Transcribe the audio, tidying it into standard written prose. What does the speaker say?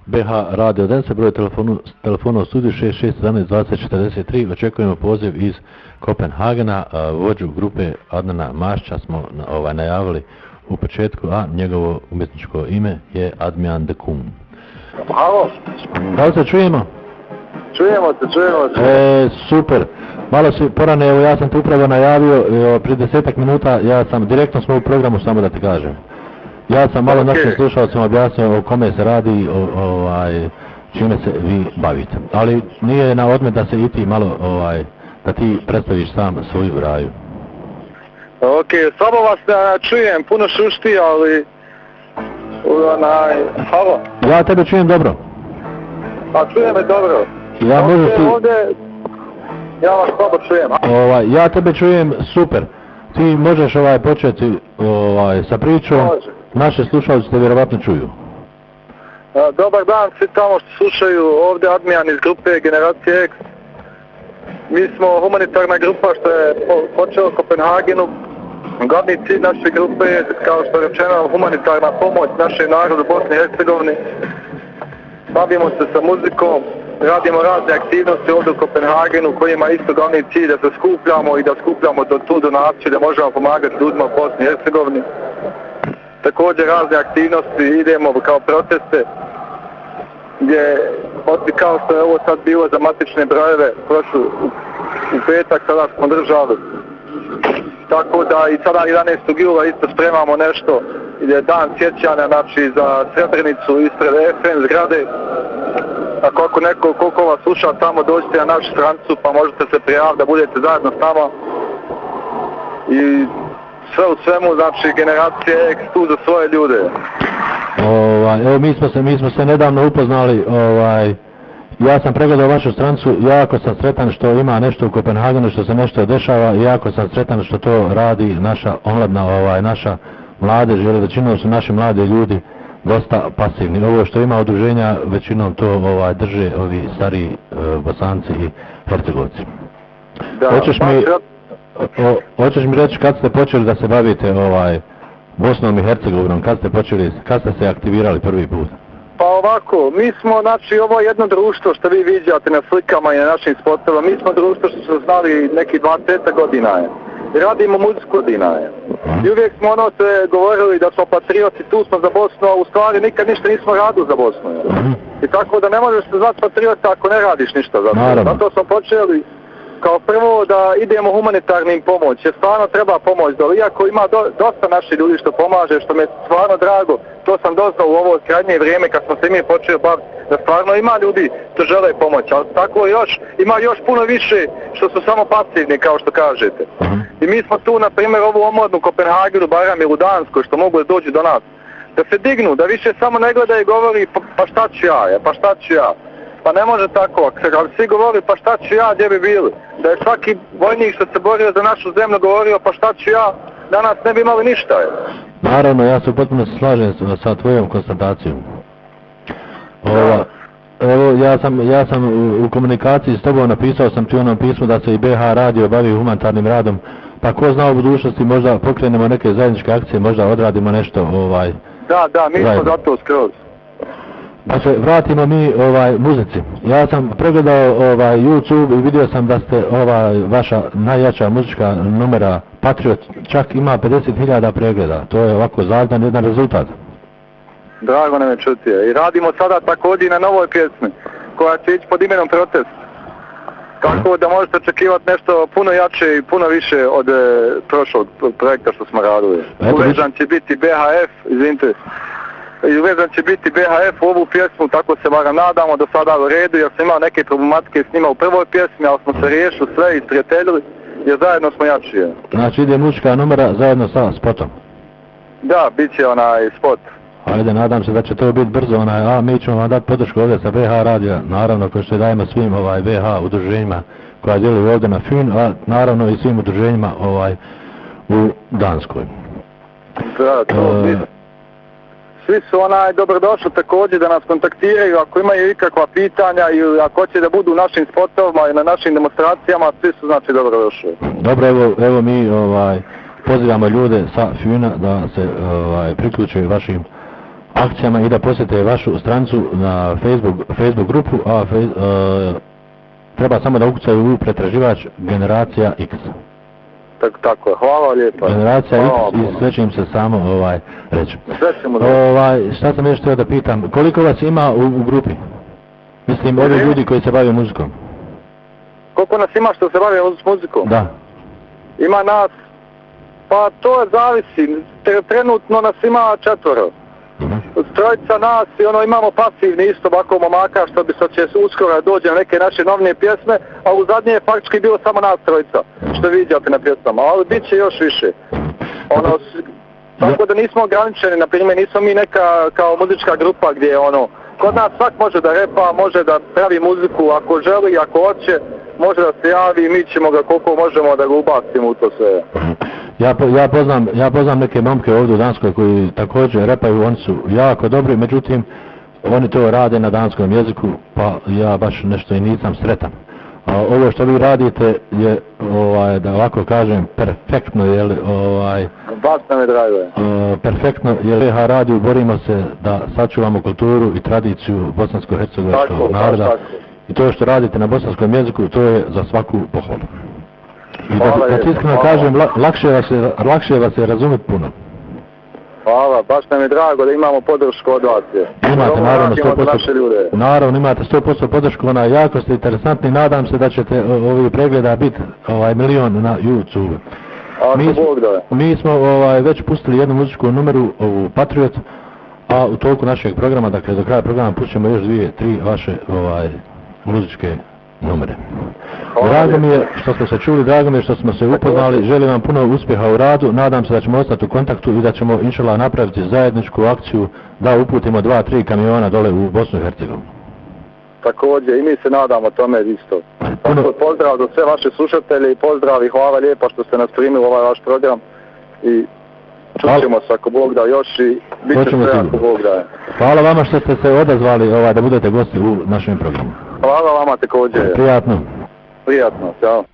BH Radio 10, broj telefona u studiju 6611 2043. Očekujemo poziv iz Kopenhagena, vođu grupe Adnana Mašća smo najavili u početku, a njegovo umjetničko ime je Admian de Kun. Halo? Da li se čujemo? Čujemo se. Super. Malo si porane, evo ja sam te upravo najavio, prije 10 minuta, direktno smo u programu, samo da ti kažem. Ja sam malo našim slušalcima objasnio o kome se radi, čime se vi bavite. Ali nije na odmet da se i ti malo, da ti predstaviš sam svoju raju. Ok, slabo vas čujem, puno šušti, ali... Halo? Ja tebe čujem dobro. A čujem me dobro. Ja vas slabo čujem. Ja tebe čujem super. Ti možeš početi sa pričom. Može. Naše slušalci te vjerovatno čuju. Dobar dan svi tamo što slušaju, ovdje Admian iz grupe Generacije X. Mi smo humanitarna grupa što je počela u Kopenhagenu. Glavni cilj naše grupe je, kao što je rečeno, humanitarna pomoć našem narodu Bosne i Hercegovine. Bavimo se sa muzikom, radimo razne aktivnosti ovdje u Kopenhagenu koji ima isto glavni cilj da se skupljamo i da skupljamo tu donaciju da možemo pomagati ljudima u Bosni i Hercegovini. Također razne aktivnosti, idemo kao proteste gdje, kao što je ovo sad bilo za matične brojeve, prošlu u petak sada smo držali. Tako da i sada 11. jula isto spremamo nešto, gdje je dan sjećanja, znači za Srebrenicu ispred FM zgrade. Koliko vas sluša tamo, dođite na našu stranicu pa možete se prijaviti da budete zajedno s nama. I sve u svemu, znači Generacije X tu za svoje ljude. Evo mi smo se nedavno upoznali, ja sam pregledao vašu stranicu, jako sam sretan što ima nešto u Kopenhagenu, što se nešto dešava, jako sam sretan što to radi naša omladna, naša mladež, jer većinom su naši mladi ljudi dosta pasivni. Ovo što ima udruženja, većinom to drže ovi stariji Bosanci i Hercegovci. Hoćeš mi reći kad ste počeli da se bavite Bosnom i Hercegovinom, kad ste se aktivirali prvi put? Pa ovako, mi smo, znači ovo je jedno društvo što vi viđate na slikama i na našim spotovima, mi smo društvo što smo znali neki 20 godina je. Radimo muziku godina je. I uvijek smo se govorili da smo patrioti, tu smo za Bosnu, a u stvari nikad ništa nismo radili za Bosnu. I tako da ne možeš se zvati patriota ako ne radiš ništa za to. Zato smo počeli kao prvo da idemo humanitarnim pomoć, jer stvarno treba pomoć, iako ima dosta naših ljudi što pomaže, što mi je stvarno drago, to sam doznao u ovo krajnje vrijeme kad smo se mi počeli baviti, da stvarno ima ljudi što žele pomoć, ali tako ima još puno više što su samo pasivni, kao što kažete. I mi smo tu, na primjer, ovu omladnu Kopenhagenu, barem ili u Danskoj, što mogu da dođu do nas, da se dignu, da više samo ne gleda i govori pa šta ću ja. Pa ne može tako, ako svi govori pa šta ću ja, gdje bi bili? Da je svaki vojnik što se borio za našu zemlju govorio pa šta ću ja, danas ne bi imali ništa. Naravno, ja se potpuno slažem sa tvojom konstatacijom. Evo, ja sam u komunikaciji s tobom napisao sam ti onom pismu da se i BH Radio bavi humanitarnim radom, pa ko zna u budućnosti možda pokrenemo neke zajedničke akcije, možda odradimo nešto Da, mi smo za to skroz. Da se vratimo mi muzici. Ja sam pregledao YouTube i vidio sam da ste vaša najjača muzička numera Patriot čak ima 50.000 pregleda. To je ovako zavidan jedan rezultat. Drago nam je čuti. I radimo sada također na novoj pjesmi koja će ići pod imenom Protest. Tako da možete očekivati nešto puno jače i puno više od prošlog projekta što smo radili. Uvezan će biti BHF, izvinite. I uvezan će biti BHF u ovu pjesmu, tako se varam nadamo, do sada u redu, jer sam imao neke problematike s njima u prvoj pjesmi, ali smo se riješili sve i sprijateljili, jer zajedno smo jači. Znači ide muzička numera zajedno sa spotom? Da, bit će onaj spot. Ajde, nadam se da će to biti brzo, a mi ćemo vam dati podršku ovdje sa BH radija, naravno kao što dajemo svim BH udruženjima koja djeluju ovdje na Fyn, a naravno i svim udruženjima u Danskoj. Da, to svi su dobrodošli također da nas kontaktiraju ako imaju ikakva pitanja ili ako hoće da budu u našim spotovima i na našim demonstracijama, svi su znači dobrodošli. Dobro, evo mi pozivamo ljude sa Fyna da se priključuju vašim akcijama i da posjete vašu stranicu na Facebook grupu, a treba samo da ukucaju u pretraživač Generacija X. Tako je, hvala lijepa. Generacija X i sve će im se samo reći. Sve ćemo da. Šta sam još htio da pitam, koliko vas ima u grupi? Mislim, ovi ljudi koji se bave muzikom. Koliko nas ima što se bave muzikom? Da. Ima nas, pa to zavisi, trenutno nas ima 4. Trojica nas i imamo pasivni isto ovako momaka što bi će uskoro dođe na neke naše novine pjesme, a u zadnje je faktički bilo samo nas trojica, što vidite na pjesmama, ali bit će još više. Tako da nismo ograničeni, na primjer nismo mi neka kao muzička grupa gdje kod nas svak može da repa, može da pravi muziku ako želi, ako hoće, može da se javi i mi ćemo ga koliko možemo da ga ubacimo u to sve. Ja poznam neke momke ovdje u Danskoj koji također repaju, oni su jako dobri, međutim oni to rade na danskom jeziku, pa ja baš nešto i nisam sretan. A ovo što vi radite je, da ovako kažem, perfektno, Baš nam je drago. Perfektno, jer RH radiju borimo se da sačuvamo kulturu i tradiciju bosansko-hercegovačkog naroda. Tako. I to što radite na bosanskom jeziku, to je za svaku pohvalu. I da ti iskreno kažem, lakše vas je razumjeti puno. Hvala, baš nam je drago da imamo podršku od vas. Imate naravno 100%, naravno imate 100% podršku, jako ste interesantni, nadam se da ćete ovih pregleda biti 1 milion na YouTube. Mi smo već pustili jednu muzičku numeru, ovu Patriot, a u toku našeg programa, dakle do kraja programa pušćemo još 2-3 vaše muzičke numere. Drago mi je što ste se čuli, drago mi je što smo se upoznali, želim vam puno uspjeha u radu, nadam se da ćemo ostati u kontaktu i da ćemo inšallah napraviti zajedničku akciju da uputimo 2-3 kamiona dole u Bosnu i Hercegovinu. Također i mi se nadamo tome isto. Pozdrav za sve vaše slušatelje i pozdrav i hvala lijepa što ste nas primili u ovaj vaš program i čućemo se ako Bog da još i bit će sve ako Bog da. Hvala vama što ste se odazvali da budete gosti u našem programu. Hvala vama također. Prijatno. Prijatno, ćao.